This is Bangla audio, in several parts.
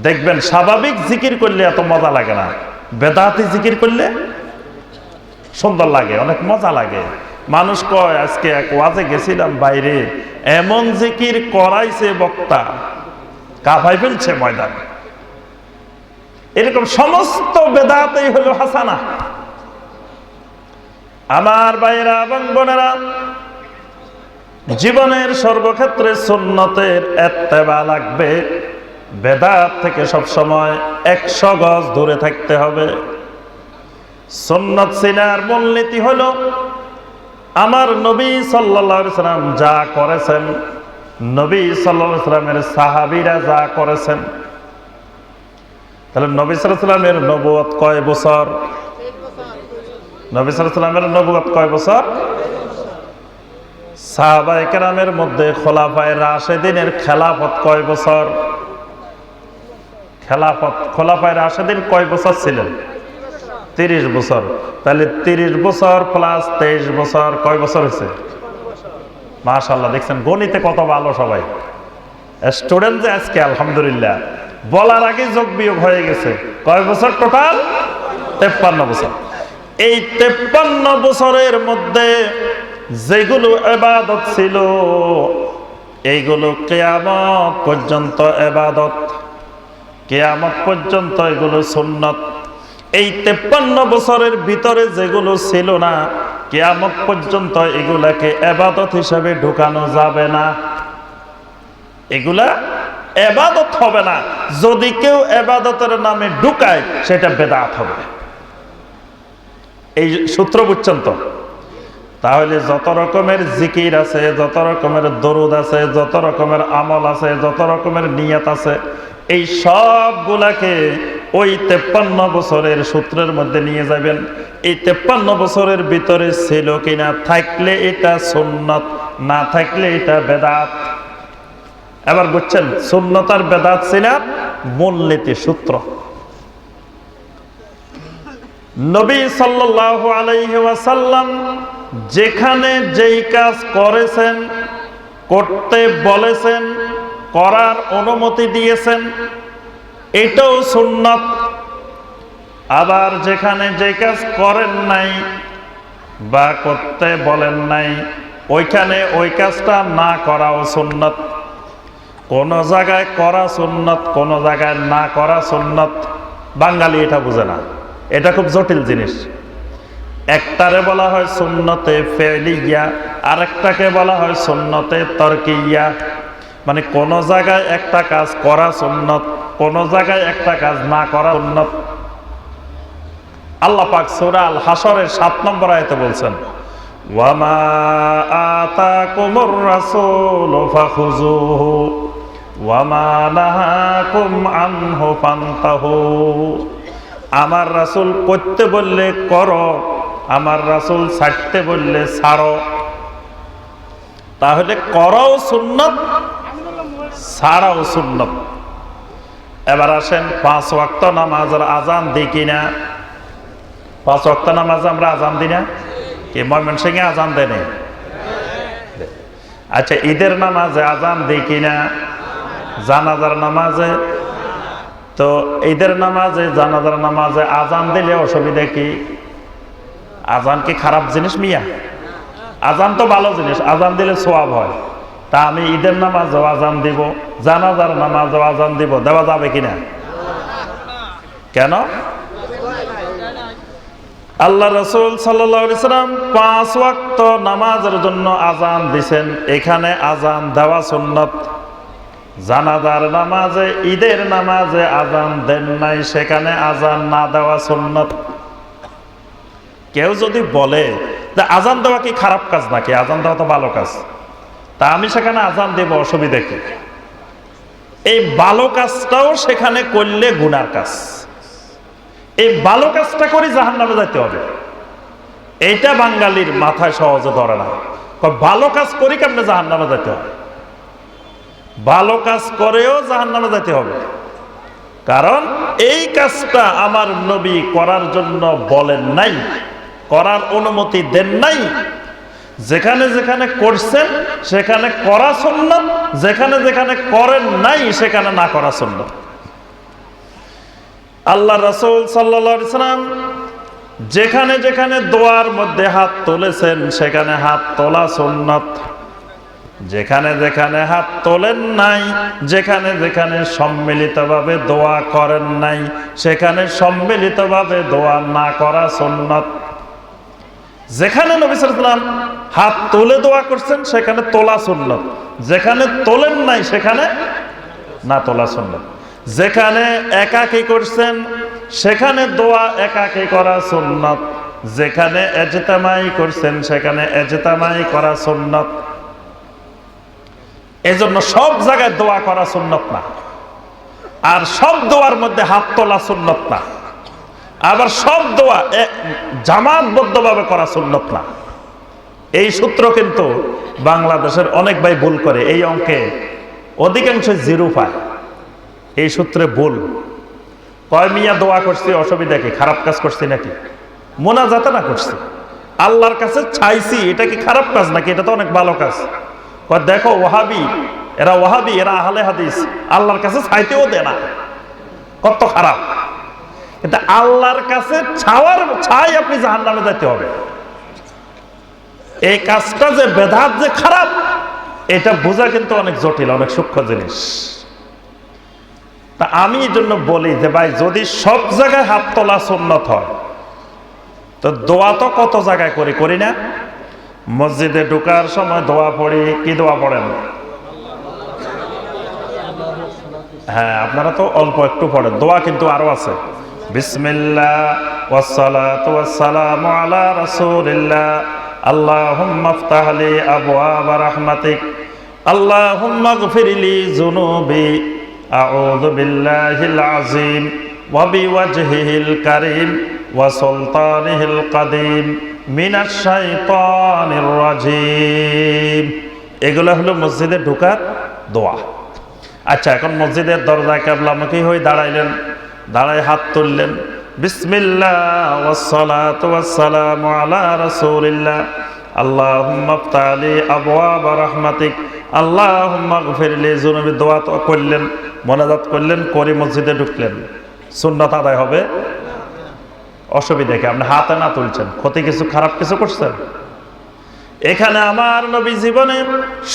দেখবেন স্বাভাবিক জিকির করলে এত মজা লাগে না, বেদাতি জিকির করলে সুন্দর লাগে, অনেক মজা লাগে। মানুষ কয়, আজকে এক ওয়াজে গেছিলাম বাইরে, এমন জিকির করাইছে বক্তা, কাঁপাই ফেলছে ময়দান। এরকম সমস্ত বেদাতই হলো হাসানা। আমার ভাইয়েরা এবং বোনেরা, জীবনের সর্বক্ষেত্রে সুন্নতের ইত্তেবা লাগবে। বেদাত থেকে সবসময় 100 গজ দূরে থাকতে হবে। সুন্নত চিনার মূলনীতি হলো আমার নবী সাল্লাল্লাহু আলাইহি সাল্লাম যা করেছেন, নবী সাল্লাল্লাহু আলাইহি সাল্লামের সাহাবীরা যা করেছেন। তাহলে নবী সাল্লাল্লাহু আলাইহি সাল্লামের নবুয়ত কয় বছর? নবী সাল্লাল্লাহু আলাইহি সাল্লামের নবুয়ত কয় বছর? সাহাবায়ে কেরামের মধ্যে খোলাফায়ে রাশেদিনের খেলাফত কয় বছর? খোলাফায়ে রাশেদিন কয় বছর ছিলেন? 30 বছর। তাহলে 30 বছর প্লাস 23 বছর, কয় বছর হয়েছে? মাশাআল্লাহ, দেখছেন গণিতে কত ভালো সবাই। স্টুডেন্ট যে আজকে আলহামদুলিল্লাহ, বলার আগে যোগ বিয়োগ হয়ে গেছে। কয় বছর টোটাল? 53 বছর। এই 53 বছরের মধ্যে যেগুলো ইবাদত ছিল, এইগুলো কিয়ামত পর্যন্ত ইবাদত, কিয়ামত পর্যন্ত এগুলো সুন্নত। এই 53 বছরের ভিতরে যেগুলো ছিল না, কিয়ামত পর্যন্ত এগুলাকে ইবাদত হিসেবে ঢুকানো যাবে না। এগুলা ইবাদত হবে না। যদি কেউ ইবাদতের নামে ঢুকায়, সেটা বেদাত হবে। এই সূত্র বুঝছেন তো? তাহলে যত রকমের জিকির আছে, যত রকমের দরুদ আছে, যত রকমের আমল আছে, যত রকমের নিয়ত আছে, এই সবগুলাকে ওই 53 বছরের সূত্রের মধ্যে নিয়ে যাবেন। এই 53 বছরের ভিতরে ছিল কিনা, থাকলে এটা সুন্নত, না থাকলে এটা বেদাত। এবার বুঝছেন সুন্নত আর বেদাত চিনার মূলনীতি সূত্র। নবী সাল্লাল্লাহু আলাইহি ওয়াসাল্লাম যেখানে যেই কাজ করেছেন, করতে বলেছেন, করার অনুমতি দিয়েছেন, এটাও সুন্নত। আবার যেখানে যে কাজ করেন নাই বা করতে বলেন নাই, ওইখানে ওই কাজটা না করাও সুন্নত। কোন জায়গায় করা সুন্নত, কোন জায়গায় না করা সুন্নত। বাঙালি এটা বুঝে না, এটা খুব জটিল জিনিস। একটারে বলা হয় সুন্নতে ফেলিয়া, আরেকটাকে বলা হয় সুন্নতে তরকিয়া। মানে কোন জায়গায় একটা কাজ করা সুন্নত, কোন জায়গায় একটা কাজ না করা সুন্নত। আল্লাহ পাক সূরা আল হাশরের 7 নম্বর আয়াতে বলছেন, ওয়ামা আতাকুমুর রাসূলু ফাখুযুহু ওয়ামা নাহাকুম আনহু ফান্তাহু। আমার রাসূল করতে বললে করো, আমার রাসূল ছাড়তে বললে ছাড়ো। তাহলে করাও সুন্নত, ছাড়াও সুন্নত। এবার আসেন 5 ওয়াক্ত নামাজের আজান দিই কিনা? 5 ওয়াক্ত নামাজ আমরা আজান দিই না? কি ময়মনসিংহে আজান দেয় না? আচ্ছা, ঈদের নামাজে আজান দিই কিনা? জানাজার নামাজে? তো ঈদের নামাজে, জানাজার নামাজে আজান দিলে অসুবিধা কি? আজান কি খারাপ জিনিস মিয়া? আজান তো ভালো জিনিস, আজান দিলে সওয়াব হয়। তা আমি ঈদের নামাজেও আজান দিব, জানাজার নামাজেও আজান দিব, দেওয়া যাবে কিনা? কেন? আল্লাহ রাসূল সাল্লাল্লাহু আলাইহি সাল্লাম 5 ওয়াক্ত নামাজের জন্য আজান দিবেন, এখানে আজান দেওয়া সুন্নত। জানাজার নামাজে, ঈদের নামাজে আজান দেন নাই, সেখানে আজান না দেওয়া সুন্নত। কেউ যদি বলে যে আজান দেওয়া কি খারাপ কাজ নাকি, আজান দেওয়া তো ভালো কাজ, তা আমি সেখানে আজান দেব, অসুবিধা কি? এই ভালো কাজটাও সেখানে করলে গুনার কাজ। এই ভালো কাজটা করে জাহান্নামে যেতে হবে, এইটা বাঙালির মাথায় সহজে ধরে না। ভালো কাজ করি কেমনে জাহান্নামে যেতে হবে? ভালো কাজ করেও জাহান্নামে যেতে হবে, কারণ এই কাজটা আমার নবী করার জন্য বলেন নাই, করার অনুমতি দেন নাই। যেখানে যেখানে করছেন সেখানে করা সুন্নাত, যেখানে যেখানে করেন নাই সেখানে না করা সুন্নাত। আল্লাহ রাসূল সাল্লাল্লাহু আলাইহি সাল্লাম যেখানে যেখানে দোয়ার মধ্যে হাত তুলেছেন সেখানে হাত তোলা সুন্নাত, যেখানে যেখানে হাত তোলেন নাই, যেখানে যেখানে সম্মিলিতভাবে দোয়া করেন নাই, সেখানে সম্মিলিতভাবে দোয়া না করা সুন্নাত। যেখানে নবী সাল্লাল্লাহু আলাইহি ওয়াসাল্লাম হাত তুলে দোয়া করছেন সেখানে তোলা সুন্নাত, যেখানে তোলেন নাই সেখানে না তোলা সুন্নাত। যেখানে একাকী করছেন সেখানে দোয়া একাকী করা সুন্নাত, যেখানে ইজতিমাই করছেন সেখানে ইজতিমাই করা সুন্নাত। এজন্য সব জায়গায় দোয়া করা সুন্নাত না, আর সব দোয়ার মধ্যে হাত তোলা সুন্নাত না, আবার সব দোয়া জামাতবদ্ধভাবে করা সুন্নাত না। এই সূত্র কিন্তু বাংলাদেশের অনেক ভাই ভুল করে, এই অঙ্কে অধিকাংশ জিরো পায়। এই সূত্রে ভুল। কয় মিয়া দোয়া করছি, অসুবিধা কি? খারাপ কাজ করছি নাকি? মোনাজাত না করছি, আল্লাহর কাছে চাইছি, এটা কি খারাপ কাজ নাকি? এটা তো অনেক ভালো কাজ। কয় দেখো ওয়াহাবি, এরা ওয়াহাবি, এরা আহলে হাদিস, আল্লাহর কাছে চাইতেও দেয় না, কত খারাপ। এটা আল্লাহর কাছে ছাই আপনি জাহান্নামে যেতে হবে। এই কাজটা যে বেদাত, যে খারাপ, এটা বোঝা কিন্তু অনেক জটিল, অনেক সূক্ষ্ম জিনিস। তা আমি এই জন্য বলি যে ভাই, যদি সব জায়গায় হাত তোলা সুন্নত হয় তো দোয়া তো কত জায়গায় করি না? মসজিদে ঢোকার সময় দোয়া পড়ি, কি দোয়া পড়েন? হ্যাঁ, আপনারা তো অল্প একটু পড়েন, দোয়া কিন্তু আরো আছে। বিসমিল্লাহ ওয়াসসালাতু ওয়াসসালামু আলা রাসূলিল্লাহ, আল্লাহুম্মা ইফতাহ লি আবওয়াবা রাহমাতিক, আল্লাহুম্মা ইগফির লি যুনুবি, আউযু বিল্লাহিল আযীম ওয়া বিওয়াজহিল কারীম ওয়া সুলতানিহিল কাদীম মিনাশ শাইতানির রাজীম। এগুলো হলো মসজিদে ঢোকার দোয়া। আচ্ছা, এখন মসজিদের দরজায় কিবলামুখী হয়ে দাঁড়াইলেন, দাঁড়ায় হাত তুললেন, বিসমিল্লাহ ওয়াসসালাতু ওয়াসসালামু আলা রাসূলিল্লাহ, আল্লাহুম্মা ইফতাহ লি আবওয়াবা রাহমাতিক, আল্লাহুম্মা ইগফির লি যুনুবি। দোয়া তো করলেন, মোনাজাত করলেন, করে মসজিদে ঢুকলেন, সুন্নাত আদায় হবে? অসুবিধা কি? আপনি হাতে না তুলছেন, ক্ষতি কিছু, খারাপ কিছু করছেন? এখানে আমার নবী জীবনে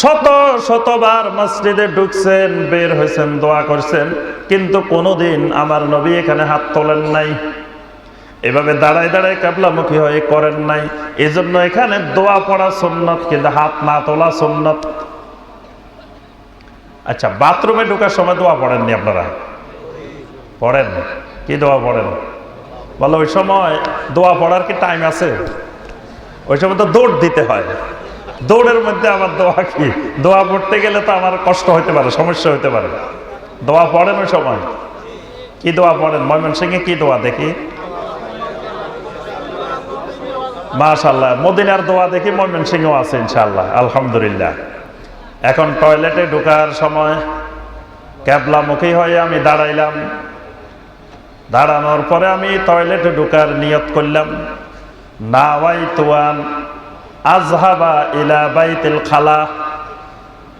শত শতবার মসজিদে ঢুকছেন, বের হয়েছেন, দোয়া করছেন, কিন্তু কোনোদিন আমার নবী এখানে হাত তোলেন নাই, এভাবে দাঁড়ায় দাঁড়ায় কিবলামুখী হয়ে করেন নাই। এজন্য এখানে দোয়া পড়া সুন্নাত, কিন্তু হাত না তোলা সুন্নাত। আচ্ছা, বাথরুমে ঢোকার সময় দোয়া পড়েননি আপনারা? পড়েন? কি দোয়া পড়েন বলো? ওই সময় দোয়া পড়ার কি টাইম আছে? ওই সময় তো দৌড় দিতে হয়, দৌড়ের মধ্যে আবার দোয়া কি? দোয়া পড়তে গেলে তো আমার কষ্ট হইতে পারে, সমস্যা হইতে পারে। দোয়া পড়েন ওই সময়? কি দোয়া পড়েন? ময়মনসিংহে কি দোয়া দেখি? মাশাআল্লাহ, মদিনার দোয়া দেখি ময়মনসিংহেও আছে ইনশাআল্লাহ, আলহামদুলিল্লাহ। এখন টয়লেটে ঢোকার সময় কিবলামুখী হয়ে আমি দাঁড়াইলাম, দাঁড়ানোর পরে আমি টয়লেটে ঢোকার নিয়ত করলাম, নাওয়াইতু আন আযহাবা ইলা বাইতুল খালা,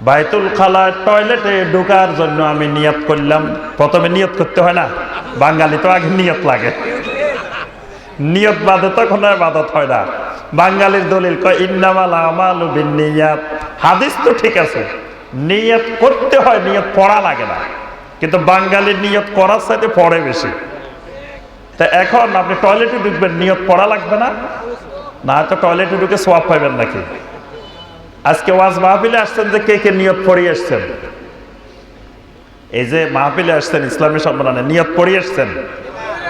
বাইতুল খালা টয়লেটে ঢোকার জন্য আমি নিয়ত করলাম। প্রথমে নিয়ত করতে হয় না? বাঙালি তো আগে নিয়ত লাগে, নিয়ত বাদে তো কোনো ইবাদত হয় না। বাঙালির দলিল কয় ইন্নামাল আমালু বিন্নিয়াত। হাদিস তো ঠিক আছে, নিয়ত করতে হয়, নিয়ত পড়া লাগে না, কিন্তু বাঙালির নিয়ত করার সাথে পড়ে বেশি। তা এখন আপনি টয়লেটে ঢুকবেন, নিয়ত পড়া লাগবে না? না তো টয়লেটে ঢুকে সওয়াব পাবেন নাকি? আজকে ওয়াজ মাহফিলে আসছেন যে কে কে নিয়ত পড়িয়ে আসছেন? এই যে মাহফিলে আসছেন ইসলামী সম্মেলনে, নিয়ত পড়িয়ে আসছেন?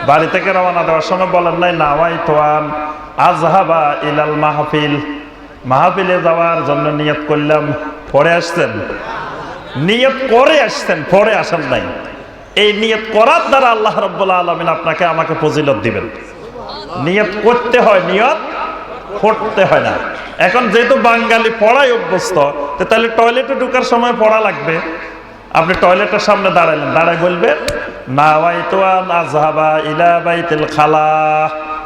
বাড়ি থেকে রওনা দেওয়ার সময় বলেন নাই নাওয়াইতু আন আযহাবা ইলাল মাহফিল, মাহফিলে যাওয়ার জন্য নিয়ত করলাম, পড়ে আসছেন? নিয়ত করে আসছেন, পড়ে আসেন নাই। এই নিয়ত করার দ্বারা আল্লাহ রাব্বুল আলামিন আপনাকে আমাকে ফজিলত দিবেন। নিয়ত করতে হয়, নিয়ত পড়তে হয় না। এখন যেহেতু বাঙালি পড়াই অভ্যস্ত, তাহলে টয়লেটে ঢোকার সময় পড়া লাগবে। আপনি টয়লেটের সামনে দাঁড়ালেন, দাঁড়ায় বলবেন নাওয়াইতু আন আযহাবা ইলা বাইতুল খালা,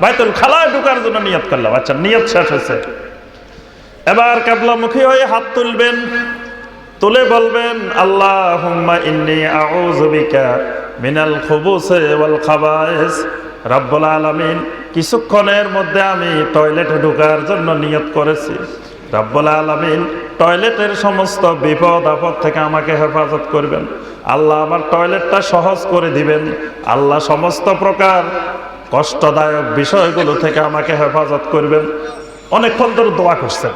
বাইতুল খালায় ঢোকার জন্য নিয়ত করলাম। আচ্ছা, নিয়ত শেষ হয়েছে, এবার কিবলামুখী হয়ে হাত তুলবেন, তুলে বলবেন আল্লাহুম্মা ইন্নী আউযু বিকা মিনাল খুবুসি ওয়াল খাবায়েস। রব্বুল আলামিন, কিছুক্ষণের মধ্যে আমি টয়লেটে ঢোকার জন্য নিয়ত করেছি। রব্বুল আলামিন, টয়লেটের সমস্ত বিপদ আপদ থেকে আমাকে হেফাজত করবেন। আল্লাহ আমার টয়লেটটা সহজ করে দিবেন। আল্লাহ সমস্ত প্রকার কষ্টদায়ক বিষয়গুলো থেকে আমাকে হেফাজত করবেন। অনেকক্ষণ ধরে দোয়া করছেন,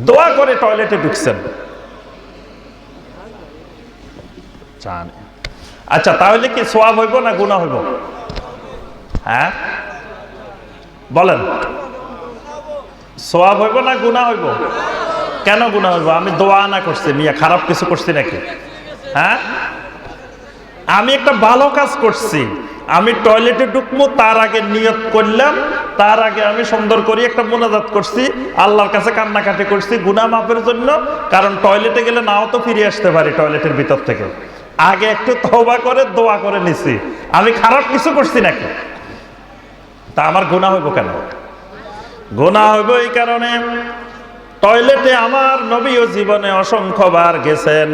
দোয়া করে টয়লেটে ঢুকছেন। আচ্ছা, তাহলে কি সওয়াব হইব না গুনাহ হইব? হ্যাঁ বলেন, সওয়াব হইব না গুনাহ হইব? কেন গুনাহ হইব? আমি দোয়া না করছি, মিয়া খারাপ কিছু করছি নাকি? হ্যাঁ, আমি একটা ভালো কাজ করছি। আমি টয়লেটে ঢুকবো তার আগে নিয়ত করলাম, তার আগে আমি সুন্দর করে একটা মোনাজাত করছি, আল্লাহর কাছে কান্নাকাটি করছি গুনাহ মাফের জন্য। কারণ টয়লেটে গেলে নাও তো ফিরে আসতে পারি টয়লেটের ভিতর থেকে। আগে একটু তওবা করে দোয়া করে নিছি। আমি খারাপ কিছু করছি নাকি? তা আমার গুনাহ হইব কেন? গুনাহ হইব এই কারণে, টয়লেটে আমার নবীও জীবনে অসংখ্যবার গেছেন,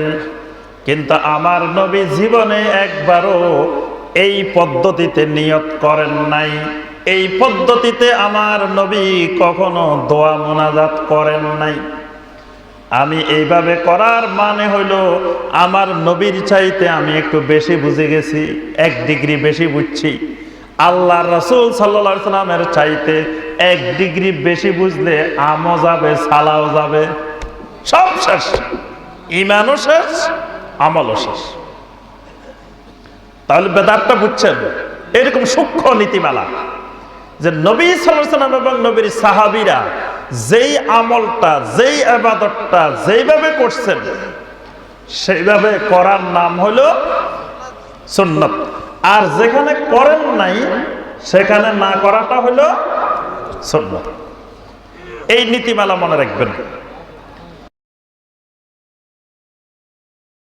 কিন্তু আমার নবী জীবনে একবারও এই পদ্ধতিতে নিয়ত করেন নাই। এই পদ্ধতিতে আমার নবী কখনো দোয়া মোনাজাত করেন নাই। আমি এইভাবে করার মানে হইল আমার নবীর চাইতে আমি একটু বেশি বুঝে গেছি, 1 ডিগ্রি বেশি বুঝছি। আল্লাহ রাসূল সাল্লাল্লাহু আলাইহি সাল্লামের চাইতে 1 ডিগ্রি বেশি বুঝলে আমও যাবে, সালাও যাবে, সব শেষ, ঈমানও শেষ, আমলও শেষ। তাহলে বেদাতটা বুঝছেন? এরকম সূক্ষ্ম নীতিমালা যে নবী সাল্লাল্লাহু আলাইহি সাল্লাম এবং নবীর সাহাবীরা যেই আমলটা, যেই ইবাদতটা যেইভাবে করছেন, সেইভাবে করার নাম হলো সুন্নাত। আর যেখানে করেন নাই সেখানে না করাটা হলো সুন্নাত। এই নীতিমালা মনে রাখবেন।